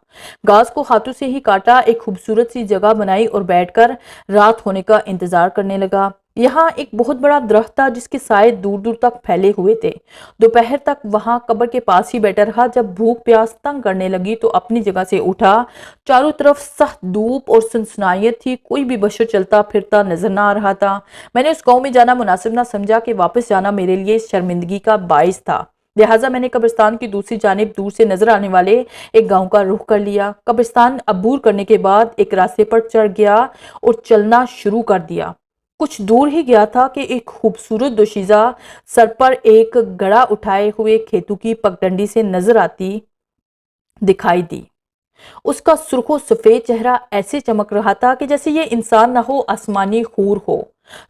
گھاس کو ہاتھوں سے ہی کاٹا، ایک خوبصورت سی جگہ بنائی اور بیٹھ کر رات ہونے کا انتظار کرنے لگا۔ یہاں ایک بہت بڑا درخت تھا جس کے سائے دور دور تک پھیلے ہوئے تھے۔ دوپہر تک وہاں قبر کے پاس ہی بیٹھا رہا۔ جب بھوک پیاس تنگ کرنے لگی تو اپنی جگہ سے اٹھا۔ چاروں طرف سخت دھوپ اور سنسنائیت تھی، کوئی بھی بشر چلتا پھرتا نظر نہ آ رہا تھا۔ میں نے اس گاؤں میں جانا مناسب نہ سمجھا کہ واپس جانا میرے لیے شرمندگی کا باعث تھا، لہٰذا میں نے قبرستان کی دوسری جانب دور سے نظر آنے والے ایک گاؤں کا رخ کر لیا۔ قبرستان عبور کرنے کے بعد ایک راستے پر چڑھ گیا اور چلنا شروع کر دیا۔ کچھ دور ہی گیا تھا کہ ایک خوبصورت دوشیزہ سر پر ایک گڑا اٹھائے ہوئے کھیتوں کی پگڈنڈی سے نظر آتی دکھائی دی۔ اس کا سرخ و سفید چہرہ ایسے چمک رہا تھا کہ جیسے یہ انسان نہ ہو، آسمانی خور ہو۔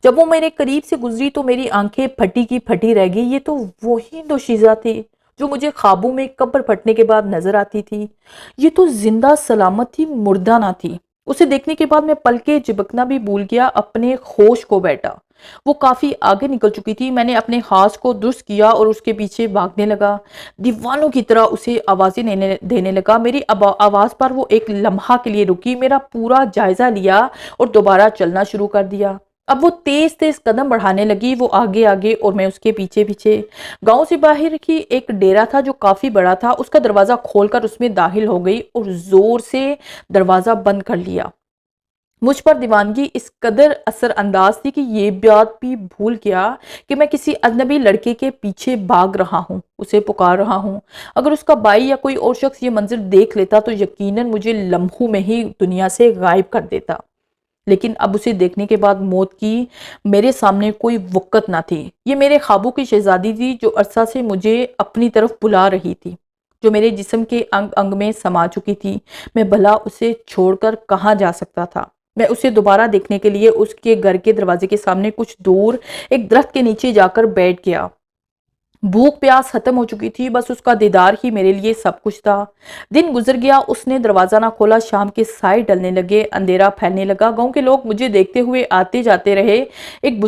جب وہ میرے قریب سے گزری تو میری آنکھیں پھٹی کی پھٹی رہ گئی۔ یہ تو وہی دوشیزہ تھی جو مجھے خوابوں میں قبر پھٹنے کے بعد نظر آتی تھی۔ یہ تو زندہ سلامت تھی، مردہ نہ تھی۔ اسے دیکھنے کے بعد میں پل کے جھپکنا بھی بھول گیا، اپنے ہوش کو بیٹھا۔ وہ کافی آگے نکل چکی تھی۔ میں نے اپنے ہاتھ کو درست کیا اور اس کے پیچھے بھاگنے لگا، دیوانوں کی طرح اسے آوازیں دینے لگا۔ میری آواز پر وہ ایک لمحہ کے لیے رکی، میرا پورا جائزہ لیا اور دوبارہ چلنا شروع کر دیا۔ اب وہ تیز تیز قدم بڑھانے لگی، وہ آگے آگے اور میں اس کے پیچھے پیچھے۔ گاؤں سے باہر کی ایک ڈیرا تھا جو کافی بڑا تھا، اس کا دروازہ کھول کر اس میں داخل ہو گئی اور زور سے دروازہ بند کر لیا۔ مجھ پر دیوانگی اس قدر اثر انداز تھی کہ یہ بات بھی بھول گیا کہ میں کسی اجنبی لڑکے کے پیچھے بھاگ رہا ہوں، اسے پکار رہا ہوں۔ اگر اس کا بھائی یا کوئی اور شخص یہ منظر دیکھ لیتا تو یقیناً مجھے لمحوں میں ہی دنیا سے غائب کر دیتا۔ لیکن اب اسے دیکھنے کے بعد موت کی میرے سامنے کوئی وقت نہ تھی۔ یہ میرے خوابوں کی شہزادی تھی جو عرصہ سے مجھے اپنی طرف بلا رہی تھی، جو میرے جسم کے انگ انگ میں سما چکی تھی۔ میں بھلا اسے چھوڑ کر کہاں جا سکتا تھا؟ میں اسے دوبارہ دیکھنے کے لیے اس کے گھر کے دروازے کے سامنے کچھ دور ایک درخت کے نیچے جا کر بیٹھ گیا۔ بھوک پیاس ختم ہو چکی تھی، بس اس کا دیدار ہی میرے لیے سب کچھ تھا۔ دن گزر گیا، اس نے دروازہ نہ کھولا، شام کے سائے ڈلنے لگے، اندھیرا پھیلنے لگا، گاؤں کے لوگ مجھے دیکھتے ہوئے آتے جاتے رہے۔ ایک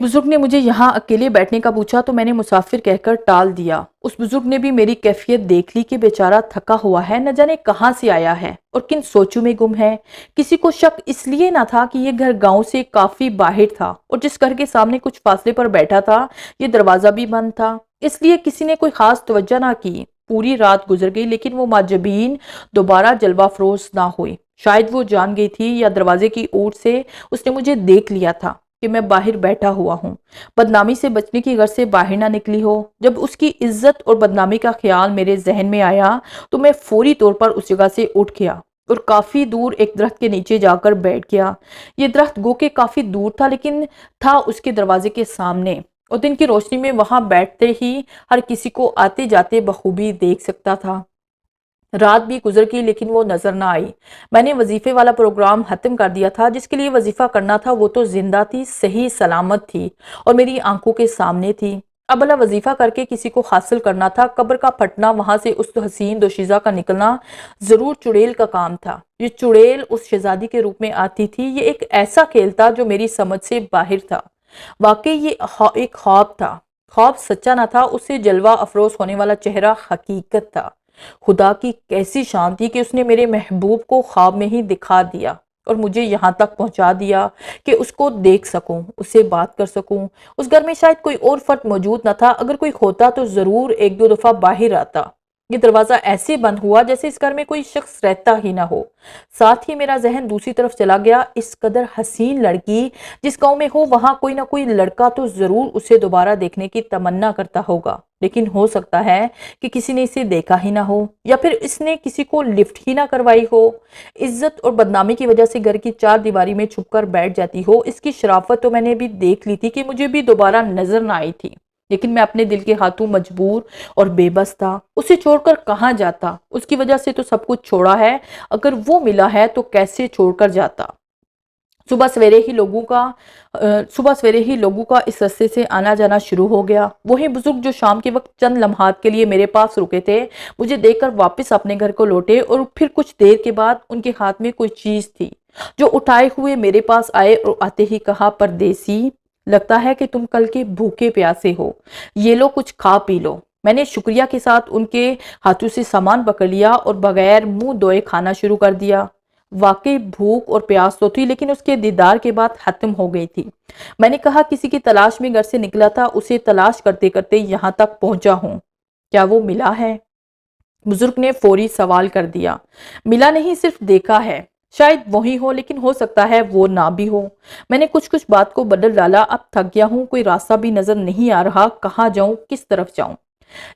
بزرگ نے مجھے یہاں اکیلے بیٹھنے کا پوچھا تو میں نے مسافر کہہ کر ٹال دیا۔ اس بزرگ نے بھی میری کیفیت دیکھ لی کہ بیچارہ تھکا ہوا ہے، نہ جانے کہاں سے آیا ہے اور کن سوچوں میں گم ہے۔ کسی کو شک اس لیے نہ تھا کہ یہ گھر گاؤں سے کافی باہر تھا اور جس گھر کے سامنے کچھ فاصلے پر بیٹھا تھا یہ دروازہ بھی بند تھا، اس لیے کسی نے کوئی خاص توجہ نہ کی۔ پوری رات گزر گئی لیکن وہ معجبین دوبارہ جلوہ افروز نہ ہوئی۔ شاید وہ جان گئی تھی یا دروازے کی اوٹ سے اس نے مجھے دیکھ لیا تھا کہ میں باہر بیٹھا ہوا ہوں، بدنامی سے بچنے کی غرض سے باہر نہ نکلی ہو۔ جب اس کی عزت اور بدنامی کا خیال میرے ذہن میں آیا تو میں فوری طور پر اس جگہ سے اٹھ گیا اور کافی دور ایک درخت کے نیچے جا کر بیٹھ گیا۔ یہ درخت گو کہ کافی دور تھا لیکن تھا اس کے دروازے کے سامنے، اور دن کی روشنی میں وہاں بیٹھتے ہی ہر کسی کو آتے جاتے بخوبی دیکھ سکتا تھا۔ رات بھی گزر گئی لیکن وہ نظر نہ آئی۔ میں نے وظیفے والا پروگرام ختم کر دیا تھا، جس کے لیے وظیفہ کرنا تھا وہ تو زندہ تھی، صحیح سلامت تھی اور میری آنکھوں کے سامنے تھی۔ اب بھلا وظیفہ کر کے کسی کو حاصل کرنا تھا، قبر کا پھٹنا، وہاں سے اس حسین دوشیزہ کا نکلنا ضرور چڑیل کا کام تھا۔ یہ چڑیل اس شہزادی کے روپ میں آتی تھی، یہ ایک ایسا کھیل تھا جو میری سمجھ سے باہر تھا۔ واقعی یہ ایک خواب تھا، خواب سچا نہ تھا، اس سے جلوہ افروز ہونے والا چہرہ حقیقت تھا۔ خدا کی کیسی شان تھی کہ اس نے میرے محبوب کو خواب میں ہی دکھا دیا اور مجھے یہاں تک پہنچا دیا کہ اس کو دیکھ سکوں، اس سے بات کر سکوں۔ اس گھر میں شاید کوئی اور فرد موجود نہ تھا، اگر کوئی ہوتا تو ضرور ایک دو دفعہ باہر آتا۔ یہ دروازہ ایسے بند ہوا جیسے اس گھر میں کوئی شخص رہتا ہی نہ ہو۔ ساتھ ہی میرا ذہن دوسری طرف چلا گیا، اس قدر حسین لڑکی جس گاؤں میں ہو وہاں کوئی نہ کوئی لڑکا تو ضرور اسے دوبارہ دیکھنے کی تمنا کرتا ہوگا، لیکن ہو سکتا ہے کہ کسی نے اسے دیکھا ہی نہ ہو یا پھر اس نے کسی کو لفٹ ہی نہ کروائی ہو۔ عزت اور بدنامی کی وجہ سے گھر کی چار دیواری میں چھپ کر بیٹھ جاتی ہو، اس کی شرافت تو میں نے بھی دیکھ لی تھی کہ مجھے بھی دوبارہ نظر نہ آئی تھی، لیکن میں اپنے دل کے ہاتھوں مجبور اور بے بس تھا۔ اسے چھوڑ کر کہاں جاتا؟ اس کی وجہ سے تو سب کچھ چھوڑا ہے، اگر وہ ملا ہے تو کیسے چھوڑ کر جاتا؟ صبح سویرے ہی لوگوں کا اس رستے سے آنا جانا شروع ہو گیا۔ وہی بزرگ جو شام کے وقت چند لمحات کے لیے میرے پاس رکے تھے، مجھے دیکھ کر واپس اپنے گھر کو لوٹے اور پھر کچھ دیر کے بعد ان کے ہاتھ میں کوئی چیز تھی جو اٹھائے ہوئے میرے پاس آئے اور آتے ہی کہا، پردیسی، لگتا ہے کہ تم کل کے بھوکے پیاسے ہو، یہ لو کچھ کھا پی لو۔ میں نے شکریہ کے ساتھ ان کے ہاتھوں سے سامان پکڑ لیا اور بغیر منہ دھوئے کھانا شروع کر دیا۔ واقعی بھوک اور پیاس تو تھی لیکن اس کے دیدار کے بعد ختم ہو گئی تھی۔ میں نے کہا، کسی کی تلاش میں گھر سے نکلا تھا، اسے تلاش کرتے کرتے یہاں تک پہنچا ہوں، کیا وہ ملا ہے؟ بزرگ نے فوری سوال کر دیا۔ ملا نہیں، صرف دیکھا ہے، شاید وہی ہو لیکن ہو سکتا ہے وہ نہ بھی ہو۔ میں نے کچھ بات کو بدل ڈالا، اب تھک گیا ہوں، کوئی راستہ بھی نظر نہیں آ رہا، کہاں جاؤں، کس طرف جاؤں؟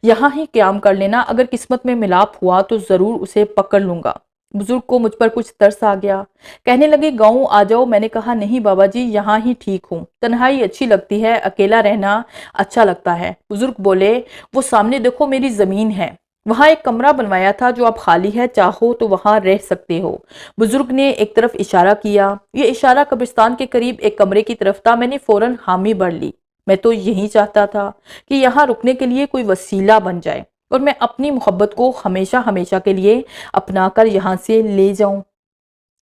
یہاں ہی قیام کر لینا، اگر قسمت میں ملاپ ہوا تو ضرور اسے پکڑ لوں گا۔ بزرگ کو مجھ پر کچھ ترس آ گیا، کہنے لگے، گاؤں آ جاؤ۔ میں نے کہا، نہیں بابا جی، یہاں ہی ٹھیک ہوں، تنہائی اچھی لگتی ہے، اکیلا رہنا اچھا لگتا ہے۔ بزرگ بولے، وہ سامنے دیکھو، میری زمین ہے، وہاں ایک کمرہ بنوایا تھا جو اب خالی ہے، چاہو تو وہاں رہ سکتے ہو۔ بزرگ نے ایک طرف اشارہ کیا، یہ اشارہ قبرستان کے قریب ایک کمرے کی طرف تھا۔ میں نے فوراً حامی بھر لی، میں تو یہی چاہتا تھا کہ یہاں رکنے کے لیے کوئی وسیلہ بن جائے اور میں اپنی محبت کو ہمیشہ ہمیشہ کے لیے اپنا کر یہاں سے لے جاؤں۔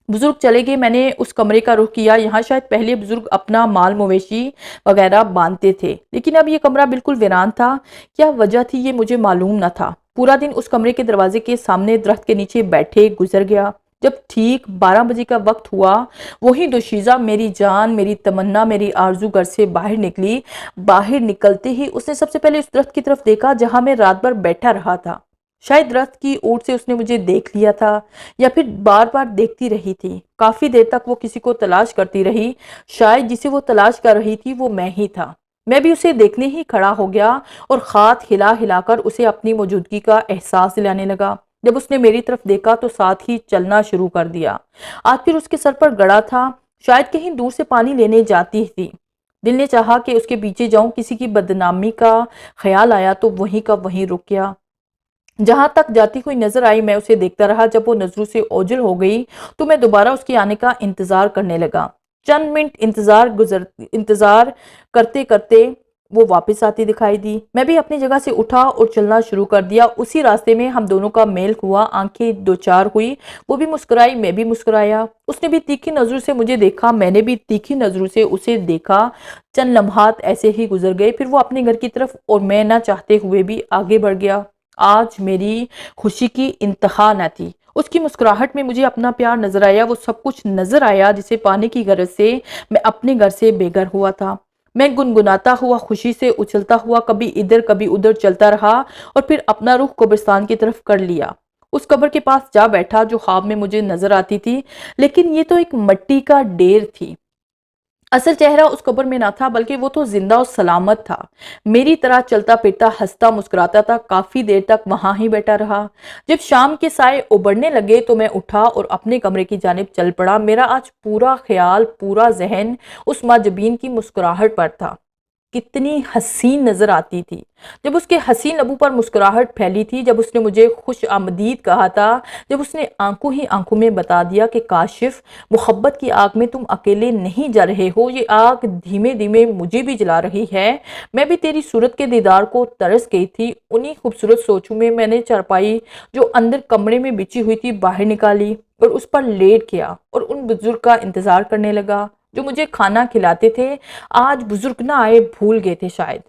بزرگ چلے گئے، میں نے اس کمرے کا رخ کیا۔ یہاں شاید پہلے بزرگ اپنا مال مویشی وغیرہ باندھتے تھے، لیکن اب یہ کمرہ بالکل ویران تھا۔ کیا وجہ تھی یہ مجھے معلوم نہ تھا۔ پورا دن اس کمرے کے دروازے کے سامنے درخت کے نیچے بیٹھے گزر گیا۔ جب ٹھیک 12 بجے کا وقت ہوا، وہی دوشیزہ میری جان، میری تمنا، میری آرزو گھر سے باہر نکلی۔ باہر نکلتے ہی اس نے سب سے پہلے اس درخت کی طرف دیکھا جہاں میں رات بھر بیٹھا رہا تھا۔ شاید درخت کی اوٹ سے اس نے مجھے دیکھ لیا تھا یا پھر بار بار دیکھتی رہی تھی۔ کافی دیر تک وہ کسی کو تلاش کرتی رہی، شاید جسے وہ تلاش کر رہی تھی وہ میں ہی تھا۔ میں بھی اسے دیکھنے ہی کھڑا ہو گیا اور ہاتھ ہلا ہلا کر اسے اپنی موجودگی کا احساس دلانے لگا۔ جب اس نے میری طرف دیکھا تو ساتھ ہی چلنا شروع کر دیا۔ آج پھر اس کے سر پر گڑا تھا، شاید کہیں دور سے پانی لینے جاتی تھی۔ دل نے چاہا کہ اس کے پیچھے جاؤں، کسی کی بدنامی کا خیال آیا تو وہیں کا وہیں رک گیا۔ جہاں تک جاتی ہوئی نظر آئی میں اسے دیکھتا رہا۔ جب وہ نظروں سے اوجھل ہو گئی تو میں دوبارہ اس کے آنے کا انتظار کرنے لگا۔ چند منٹ انتظار کرتے کرتے وہ واپس آتی دکھائی دی۔ میں بھی اپنی جگہ سے اٹھا اور چلنا شروع کر دیا۔ اسی راستے میں ہم دونوں کا میل ہوا، آنکھیں دو چار ہوئی۔ وہ بھی مسکرائی، میں بھی مسکرایا۔ اس نے بھی تیکھی نظروں سے مجھے دیکھا، میں نے بھی تیکھی نظروں سے اسے دیکھا۔ چند لمحات ایسے ہی گزر گئے، پھر وہ اپنے گھر کی طرف اور میں نہ چاہتے ہوئے بھی آگے بڑھ گیا۔ آج میری خوشی کی انتہا نہ تھی۔ اس کی مسکراہٹ میں مجھے اپنا پیار نظر آیا، وہ سب کچھ نظر آیا جسے پانے کی غرض سے میں اپنے گھر سے بے گھر ہوا تھا۔ میں گنگناتا ہوا، خوشی سے اچھلتا ہوا کبھی ادھر کبھی ادھر چلتا رہا اور پھر اپنا رخ قبرستان کی طرف کر لیا۔ اس قبر کے پاس جا بیٹھا جو خواب میں مجھے نظر آتی تھی، لیکن یہ تو ایک مٹی کا ڈھیر تھی۔ اصل چہرہ اس قبر میں نہ تھا، بلکہ وہ تو زندہ اور سلامت تھا، میری طرح چلتا پھرتا، ہنستا مسکراتا تھا۔ کافی دیر تک وہاں ہی بیٹھا رہا۔ جب شام کے سائے ابھرنے لگے تو میں اٹھا اور اپنے کمرے کی جانب چل پڑا۔ میرا آج پورا خیال، پورا ذہن اس ماں جبین کی مسکراہٹ پر تھا۔ کتنی حسین نظر آتی تھی جب اس کے حسین لبوں پر مسکراہٹ پھیلی تھی، جب اس نے مجھے خوش آمدید کہا تھا، جب اس نے آنکھوں ہی آنکھوں میں بتا دیا کہ کاشف، محبت کی آگ میں تم اکیلے نہیں جل رہے ہو، یہ آگ دھیمے دھیمے مجھے بھی جلا رہی ہے۔ میں بھی تیری صورت کے دیدار کو ترس گئی تھی۔ انہی خوبصورت سوچوں میں میں نے چارپائی جو اندر کمرے میں بچھی ہوئی تھی باہر نکالی اور اس پر لیٹ گیا اور ان بزرگ کا انتظار کرنے لگا جو مجھے کھانا کھلاتے تھے۔ آج بزرگ نہ آئے، بھول گئے تھے شاید،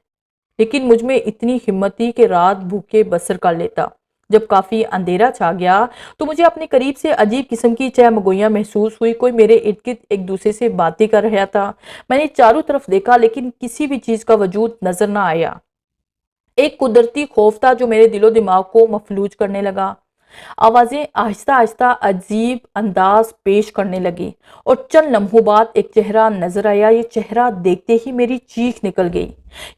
لیکن مجھ میں اتنی ہمت تھی کہ رات بھوکے بسر کر لیتا۔ جب کافی اندھیرا چھا گیا تو مجھے اپنے قریب سے عجیب قسم کی چہمگوئیاں محسوس ہوئی۔ کوئی میرے ارد گرد ایک دوسرے سے باتیں کر رہا تھا۔ میں نے چاروں طرف دیکھا لیکن کسی بھی چیز کا وجود نظر نہ آیا۔ ایک قدرتی خوف تھا جو میرے دل و دماغ کو مفلوج کرنے لگا۔ آوازیں آہستہ آہستہ عجیب انداز پیش کرنے لگی اور چند لمحوں بعد ایک چہرہ نظر آیا۔ یہ چہرہ دیکھتے ہی میری چیخ نکل گئی۔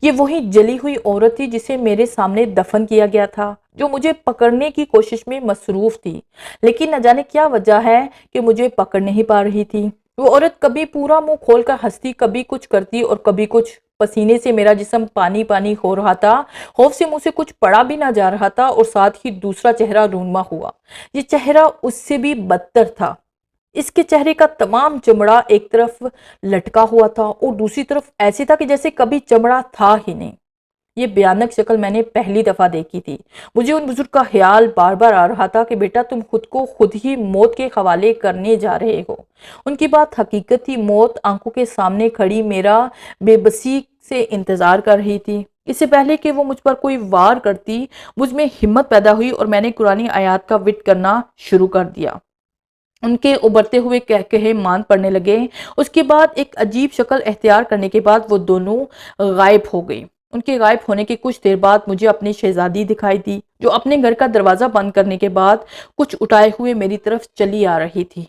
یہ وہی جلی ہوئی عورت تھی جسے میرے سامنے دفن کیا گیا تھا، جو مجھے پکڑنے کی کوشش میں مصروف تھی، لیکن نہ جانے کیا وجہ ہے کہ مجھے پکڑ نہیں پا رہی تھی۔ وہ عورت کبھی پورا منہ کھول کر ہنستی، کبھی کچھ کرتی اور کبھی کچھ۔ پسینے سے میرا جسم پانی پانی ہو رہا تھا، خوف سے منہ سے کچھ پڑا بھی نہ جا رہا تھا، اور ساتھ ہی دوسرا چہرہ رونما ہوا۔ یہ چہرہ اس سے بھی بدتر تھا۔ اس کے چہرے کا تمام چمڑا ایک طرف لٹکا ہوا تھا اور دوسری طرف ایسے تھا کہ جیسے کبھی چمڑا تھا ہی نہیں۔ یہ بھیانک شکل میں نے پہلی دفعہ دیکھی تھی۔ مجھے ان بزرگ کا خیال بار بار آ رہا تھا کہ بیٹا تم خود کو خود ہی موت کے حوالے کرنے جا رہے ہو۔ ان کی بات حقیقت تھی۔ موت آنکھوں کے سامنے کھڑی میرا بے بسی سے انتظار کر رہی تھی۔ اس سے پہلے کہ وہ مجھ پر کوئی وار کرتی، مجھ میں ہمت پیدا ہوئی اور میں نے قرآنی آیات کا وٹ کرنا شروع کر دیا۔ ان کے ابھرتے ہوئے کہے مان پڑنے لگے۔ اس کے بعد ایک عجیب شکل اختیار کرنے کے بعد وہ دونوں غائب ہو گئی۔ ان کے غائب ہونے کے کچھ دیر بعد مجھے اپنی شہزادی دکھائی دی، جو اپنے گھر کا دروازہ بند کرنے کے بعد کچھ اٹھائے ہوئے میری طرف چلی آ رہی تھی۔